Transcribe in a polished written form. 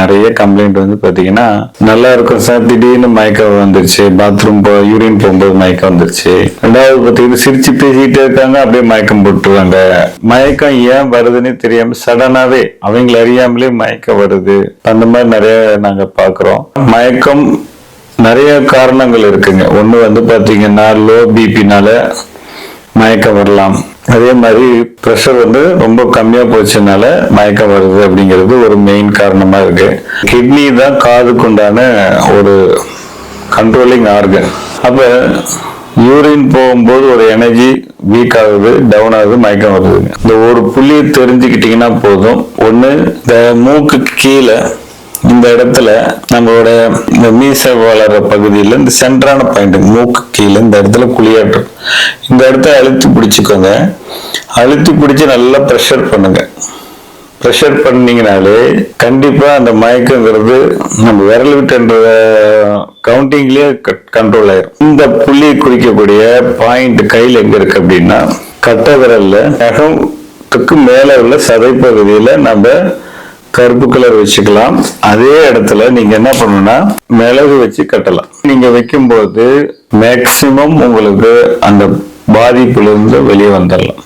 நிறைய கம்ப்ளைண்ட் வந்து பாத்தீங்கன்னா நல்லா இருக்கும் சார், திடீர்னு மயக்கம் வந்துருச்சு, பாத்ரூம் யூரின் போகும்போது மயக்கம் வந்துருச்சு. ரெண்டாவது பாத்தீங்கன்னா சிரிச்சு பேசிட்டே இருக்காங்க, அப்படியே மயக்கம் போட்டுருவாங்க. மயக்கம் ஏன் வருதுன்னு தெரியாம சடனாவே அவங்களை அறியாமலே மயக்கம் வருது. அந்த மாதிரி நிறைய நாங்க பாக்குறோம். மயக்கம் நிறைய காரணங்கள் இருக்குங்க. ஒண்ணு வந்து பாத்தீங்கன்னா லோ பிபினால மயக்கம் வரலாம். அதே மாதிரி ப்ரெஷர் வந்து ரொம்ப கம்மியா போச்சுனால மயக்கம் வருது அப்படிங்கிறது ஒரு மெயின் காரணமா இருக்கு. கிட்னி தான் காதுக்குண்டான ஒரு கண்ட்ரோலிங் ஆர்கன். அப்ப யூரின் போகும்போது ஒரு எனர்ஜி வீக் ஆகுது, டவுன் ஆகுது, மயக்கம் வருதுங்க. இந்த ஒரு புள்ளி தெரிஞ்சுக்கிட்டீங்கன்னா போதும். ஒண்ணு, இந்த மூக்கு கீழே இந்த இடத்துல நம்மளோட இந்த மீசை வளர்ற பகுதியில் இந்த சென்டரான பாயிண்ட் மூக்கு கீழே இந்த இடத்துல குழியாட்டு, இந்த இடத்த அழுத்தி பிடிச்சுக்கோங்க. அழுத்தி பிடிச்சு நல்லா ப்ரெஷர் பண்ணுங்க. ப்ரெஷர் பண்ணீங்கனாலே கண்டிப்பா அந்த மயக்கங்கிறது நம்ம விரல் விட்டுன்ற கவுண்டிங்லயே கண்ட்ரோல் ஆயிரும். இந்த புள்ளி குறிக்கக்கூடிய பாயிண்ட் கையில் எங்க இருக்கு அப்படின்னா கட்டை விரல்ல நகத்துக்கு மேல உள்ள சதை பகுதியில நம்ம கருப்பு கலர் வச்சுக்கலாம். அதே இடத்துல நீங்க என்ன பண்ணணும்னா மிளகு வச்சு கட்டலாம். நீங்க வைக்கும்போது மேக்சிமம் உங்களுக்கு அந்த பாதிப்புல இருந்து வெளியே வந்துடலாம்.